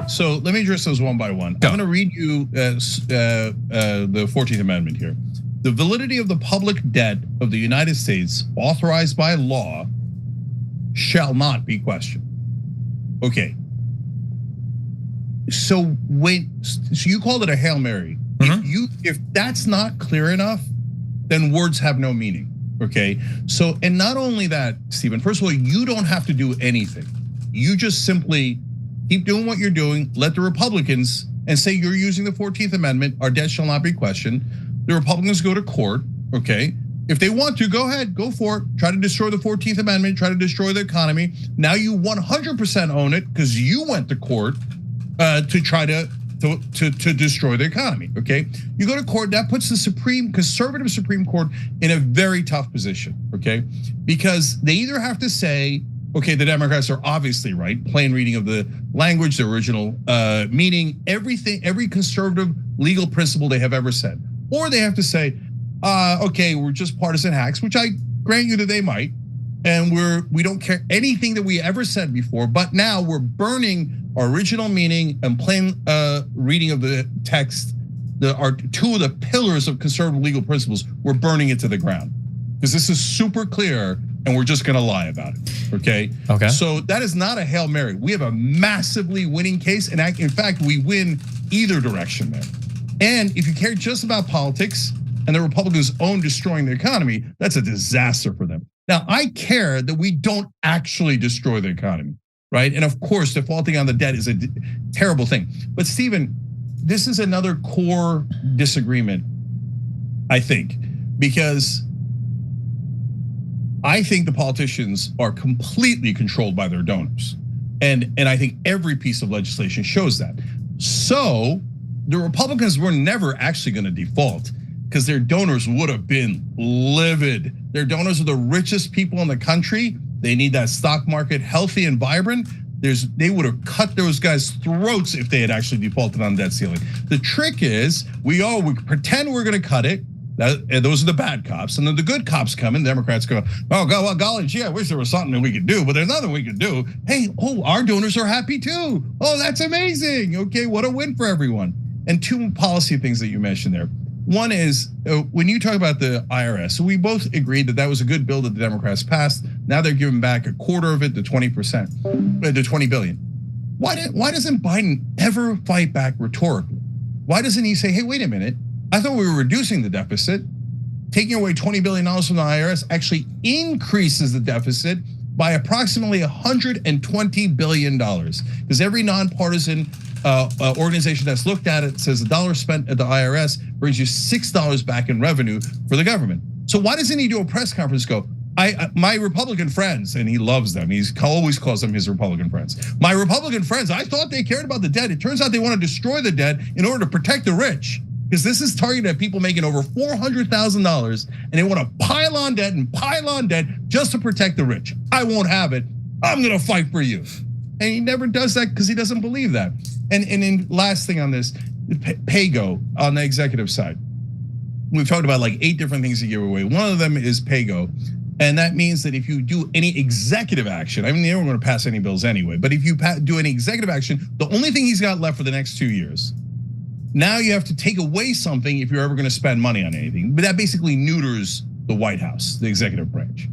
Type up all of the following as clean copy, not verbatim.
So let me address those one by one. I'm going to read you the 14th Amendment here. The validity of the public debt of the United States authorized by law shall not be questioned. Okay. So you called it a Hail Mary. If that's not clear enough, then words have no meaning. Okay. So, and not only that, Stephen, first of all, you don't have to do anything. You just simply keep doing what you're doing, let the Republicans, and say you're using the 14th Amendment, our debt shall not be questioned. The Republicans go to court, okay? If they want to, go ahead, go for it. Try to destroy the 14th Amendment, try to destroy the economy. Now you 100% own it because you went to court to try to destroy the economy, okay? You go to court, that puts the conservative Supreme Court in a very tough position, okay? Because they either have to say, okay, the Democrats are obviously right, plain reading of the language, the original meaning, everything, every conservative legal principle they have ever said. Or they have to say, okay, we're just partisan hacks, which I grant you that they might, and we don't care anything that we ever said before, but now we're burning our original meaning and plain reading of the text, are two of the pillars of conservative legal principles, we're burning it to the ground. Because this is super clear and we're just gonna lie about it, okay? Okay. So that is not a Hail Mary. We have a massively winning case, and in fact, we win either direction there. And if you care just about politics and the Republicans own destroying the economy, that's a disaster for them. Now, I care that we don't actually destroy the economy, right? And of course, defaulting on the debt is a terrible thing. But Stephen, this is another core disagreement, I think, because I think the politicians are completely controlled by their donors. And I think every piece of legislation shows that. So the Republicans were never actually gonna default because their donors would have been livid. Their donors are the richest people in the country. They need that stock market healthy and vibrant. They would have cut those guys' throats if they had actually defaulted on debt ceiling. The trick is we pretend we're gonna cut it. And those are the bad cops, and then the good cops come in. Democrats go, oh God, well, golly gee, I wish there was something that we could do, but there's nothing we could do. Hey, our donors are happy too. Oh, that's amazing. Okay, what a win for everyone. And two policy things that you mentioned there. One is when you talk about the IRS, so we both agreed that was a good bill that the Democrats passed. Now they're giving back a quarter of it to 20%, to 20 billion. Why doesn't Biden ever fight back rhetorically? Why doesn't he say, hey, wait a minute, I thought we were reducing the deficit. Taking away $20 billion from the IRS actually increases the deficit by approximately $120 billion. Because every nonpartisan organization that's looked at it says $1 spent at the IRS brings you $6 back in revenue for the government. So why doesn't he do a press conference my Republican friends, and he loves them, he always calls them his Republican friends. My Republican friends, I thought they cared about the debt. It turns out they want to destroy the debt in order to protect the rich. Because this is targeted at people making over $400,000, and they want to pile on debt just to protect the rich. I won't have it. I'm gonna fight for you. And he never does that because he doesn't believe that. And then last thing on this, pay-go on the executive side. We've talked about like 8 different things to give away. One of them is pay-go. And that means that if you do any executive action, I mean, they weren't gonna pass any bills anyway, but if you do any executive action, the only thing he's got left for the next 2 years, now you have to take away something if you're ever gonna spend money on anything. But that basically neuters the White House, the executive branch.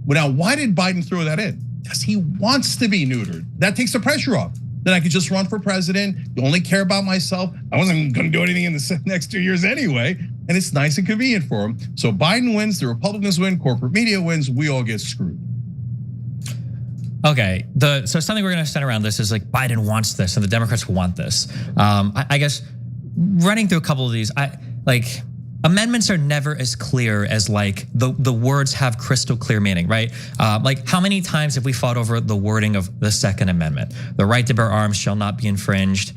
Well, now, why did Biden throw that in? Because he wants to be neutered. That takes the pressure off. Then I could just run for president. You only care about myself. I wasn't gonna do anything in the next 2 years anyway. And it's nice and convenient for him. So Biden wins, the Republicans win, corporate media wins, we all get screwed. Okay, so something we're gonna send around this is like Biden wants this and the Democrats want this. I guess running through a couple of these, amendments are never as clear as like the words have crystal clear meaning, right? Like how many times have we fought over the wording of the Second Amendment? The right to bear arms shall not be infringed.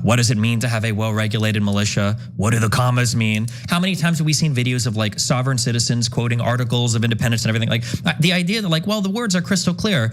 What does it mean to have a well-regulated militia? What do the commas mean? How many times have we seen videos of like sovereign citizens quoting articles of independence and everything? Like the idea that like, well, the words are crystal clear,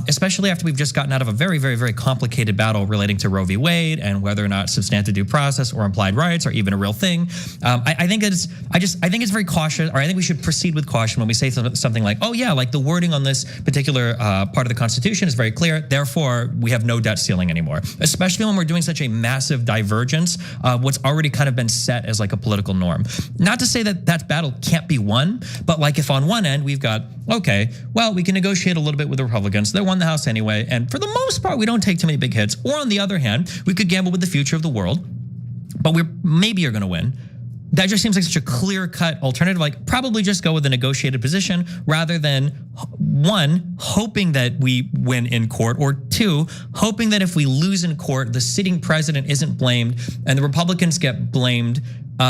especially after we've just gotten out of a very, very, very complicated battle relating to Roe v. Wade and whether or not substantive due process or implied rights are even a real thing. I think think it's very cautious, or I think we should proceed with caution when we say something like, oh yeah, like the wording on this particular part of the Constitution is very clear. Therefore, we have no debt ceiling anymore, especially when we're doing such a massive divergence of what's already kind of been set as like a political norm. Not to say that that battle can't be won, but like if on one end we've got, okay, well, we can negotiate a little bit with the Republicans. They won the House anyway, and for the most part, we don't take too many big hits. Or on the other hand, we could gamble with the future of the world, but we're maybe are going to win. That just seems like such a clear-cut alternative. Like, probably just go with a negotiated position rather than, one, hoping that we win in court, or two, hoping that if we lose in court, the sitting president isn't blamed and the Republicans get blamed,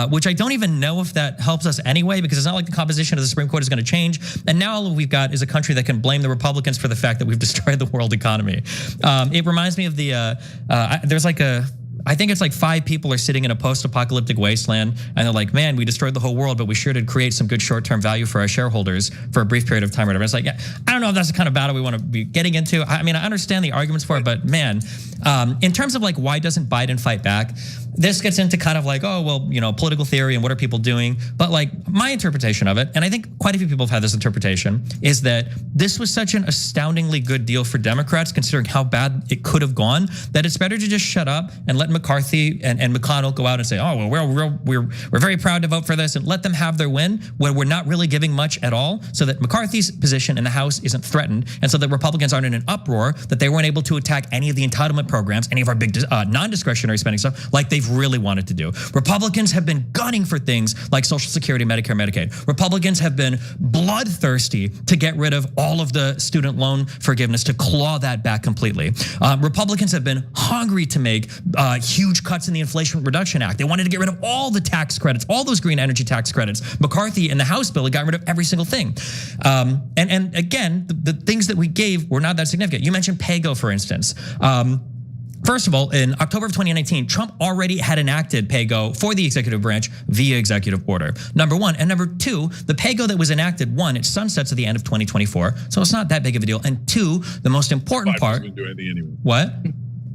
which I don't even know if that helps us anyway, because it's not like the composition of the Supreme Court is going to change. And now all we've got is a country that can blame the Republicans for the fact that we've destroyed the world economy. It reminds me of the, there's like I think it's like 5 people are sitting in a post-apocalyptic wasteland, and they're like, man, we destroyed the whole world, but we sure did create some good short-term value for our shareholders for a brief period of time or whatever. It's like, yeah, I don't know if that's the kind of battle we want to be getting into. I mean, I understand the arguments for it, but man, in terms of like, why doesn't Biden fight back? This gets into kind of like, oh, well, you know, political theory and what are people doing? But like my interpretation of it, and I think quite a few people have had this interpretation, is that this was such an astoundingly good deal for Democrats, considering how bad it could have gone, that it's better to just shut up and let McCarthy and McConnell go out and say, oh, well, we're very proud to vote for this, and let them have their win when we're not really giving much at all, so that McCarthy's position in the House isn't threatened, and so that Republicans aren't in an uproar that they weren't able to attack any of the entitlement programs, any of our big non-discretionary spending stuff, like they've really wanted to do. Republicans have been gunning for things like Social Security, Medicare, Medicaid. Republicans have been bloodthirsty to get rid of all of the student loan forgiveness, to claw that back completely. Republicans have been hungry to make huge cuts in the Inflation Reduction Act. They wanted to get rid of all the tax credits, all those green energy tax credits. McCarthy in the House bill got rid of every single thing. And again, the things that we gave were not that significant. You mentioned PAYGO, for instance. First of all, in October of 2019, Trump already had enacted PAYGO for the executive branch via executive order, number one. And number two, the PAYGO that was enacted, one, it sunsets at the end of 2024, so it's not that big of a deal. And two, the most important part. Biden doesn't do anything anyway. What?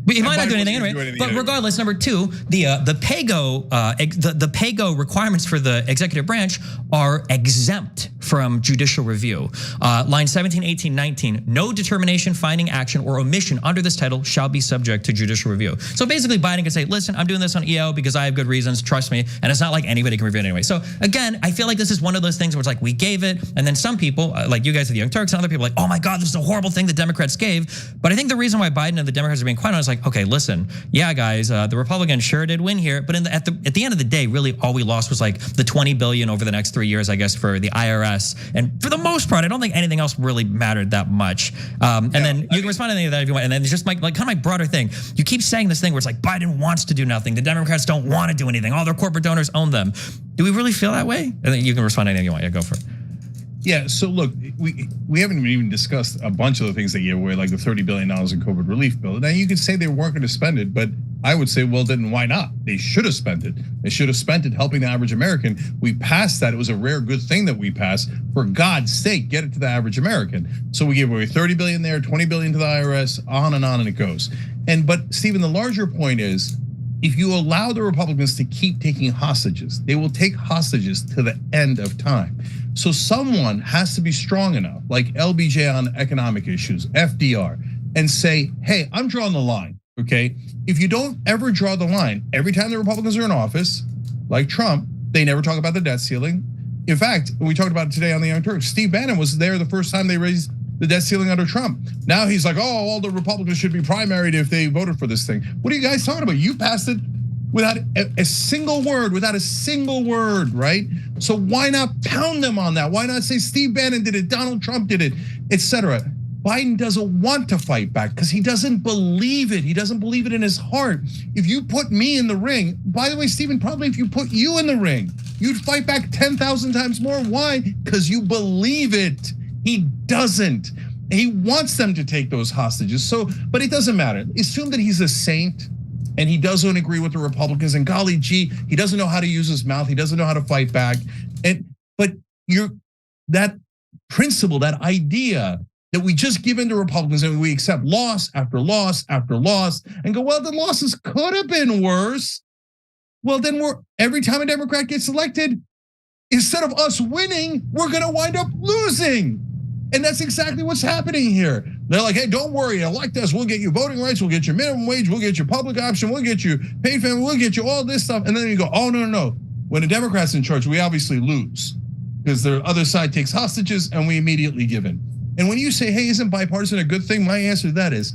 He might not do anything anyway. But regardless, number two, the PAYGO requirements for the executive branch are exempt from judicial review. Line 17, 18, 19, no determination, finding, action, or omission under this title shall be subject to judicial review. So basically, Biden can say, listen, I'm doing this on EO because I have good reasons, trust me, and it's not like anybody can review it anyway. So again, I feel like this is one of those things where it's like, we gave it, and then some people, like you guys at the Young Turks and other people, are like, oh my God, this is a horrible thing the Democrats gave. But I think the reason why Biden and the Democrats are being quite honest, like, okay, listen, yeah, guys, the Republicans sure did win here, but at the end of the day, really all we lost was like the $20 billion over the next 3 years, I guess, for the IRS. And for the most part, I don't think anything else really mattered that much. And then you can respond to any of that if you want. And then it's just like kind of my broader thing. You keep saying this thing where it's like Biden wants to do nothing. The Democrats don't want to do anything. All their corporate donors own them. Do we really feel that way? And then you can respond to anything you want. Yeah, go for it. Yeah, so look, we haven't even discussed a bunch of the things they gave away, like the $30 billion in COVID relief bill. Now, you could say they weren't going to spend it, but I would say, well, then why not? They should have spent it. They should have spent it helping the average American. We passed that. It was a rare good thing that we passed. For God's sake, get it to the average American. So we gave away 30 billion there, 20 billion to the IRS, on and it goes. But Stephen, the larger point is, if you allow the Republicans to keep taking hostages, they will take hostages to the end of time. So someone has to be strong enough, like LBJ on economic issues, FDR, and say, hey, I'm drawing the line, okay? If you don't ever draw the line, every time the Republicans are in office, like Trump, they never talk about the debt ceiling. In fact, we talked about it today on the Young Turks. Steve Bannon was there the first time they raised the debt ceiling under Trump. Now he's like, oh, all the Republicans should be primaried if they voted for this thing. What are you guys talking about? You passed it without a single word, right? So why not pound them on that? Why not say Steve Bannon did it, Donald Trump did it, etc.? Biden doesn't want to fight back because he doesn't believe it. He doesn't believe it in his heart. If you put me in the ring, by the way, Stephen, probably if you put you in the ring, you'd fight back 10,000 times more. Why? Because you believe it. He doesn't. He wants them to take those hostages. So, but it doesn't matter. Assume that he's a saint and he doesn't agree with the Republicans. And golly gee, he doesn't know how to use his mouth. He doesn't know how to fight back. But that principle, that idea that we just give in to Republicans and we accept loss after loss after loss and go, well, the losses could have been worse. Well, then every time a Democrat gets elected, instead of us winning, we're gonna wind up losing. And that's exactly what's happening here. They're like, hey, don't worry, elect us, we'll get you voting rights, we'll get you minimum wage, we'll get you public option, we'll get you paid family, we'll get you all this stuff. And then you go, oh, no. When the Democrats in charge, we obviously lose because the other side takes hostages and we immediately give in. And when you say, hey, isn't bipartisan a good thing? My answer to that is,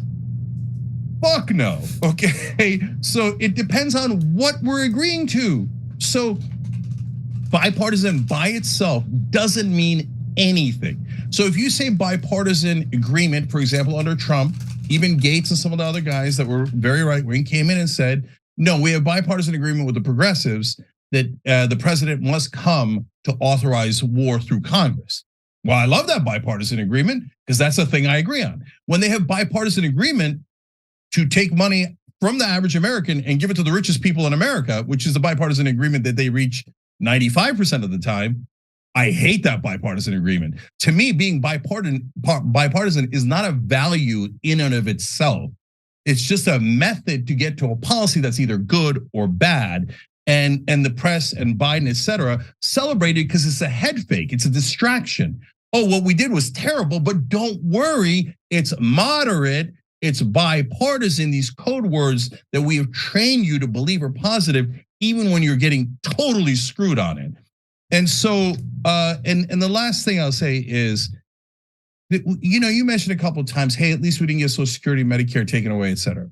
fuck no, okay? So it depends on what we're agreeing to. So bipartisan by itself doesn't mean anything. So if you say bipartisan agreement, for example, under Trump, even Gates and some of the other guys that were very right-wing came in and said, no, we have bipartisan agreement with the progressives that the president must come to authorize war through Congress. Well, I love that bipartisan agreement because that's the thing I agree on. When they have bipartisan agreement to take money from the average American and give it to the richest people in America, which is the bipartisan agreement that they reach 95% of the time, I hate that bipartisan agreement. To me, being bipartisan is not a value in and of itself. It's just a method to get to a policy that's either good or bad. And the press and Biden, et cetera, celebrated because it's a head fake. It's a distraction. Oh, what we did was terrible, but don't worry, it's moderate, it's bipartisan, these code words that we have trained you to believe are positive, even when you're getting totally screwed on it. And so, and the last thing I'll say is, you mentioned a couple of times, hey, at least we didn't get Social Security, Medicare taken away, et cetera.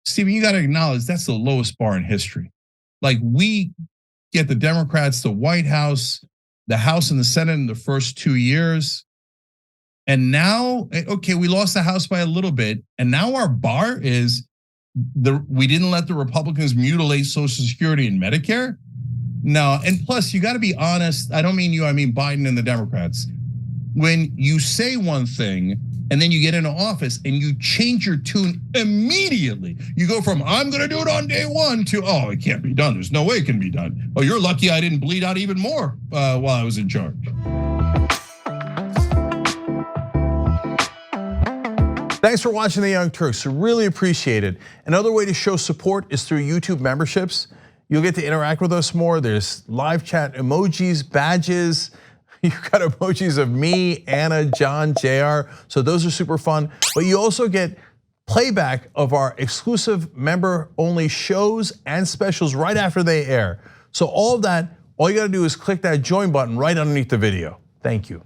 Stephen, you got to acknowledge that's the lowest bar in history. Like we get the Democrats, the White House, the House and the Senate in the first 2 years. And now, okay, we lost the House by a little bit. And now our bar is we didn't let the Republicans mutilate Social Security and Medicare. No, and plus you got to be honest. I don't mean you, I mean Biden and the Democrats. When you say one thing and then you get into office and you change your tune immediately. You go from I'm gonna do it on day one to oh, it can't be done. There's no way it can be done. Oh, you're lucky I didn't bleed out even more while I was in charge. Thanks for watching The Young Turks. We really appreciate it. Another way to show support is through YouTube memberships. You'll get to interact with us more. There's live chat emojis, badges. You've got emojis of me, Anna, John, JR. So those are super fun. But you also get playback of our exclusive member-only shows and specials right after they air. So all of that, all you gotta do is click that join button right underneath the video. Thank you.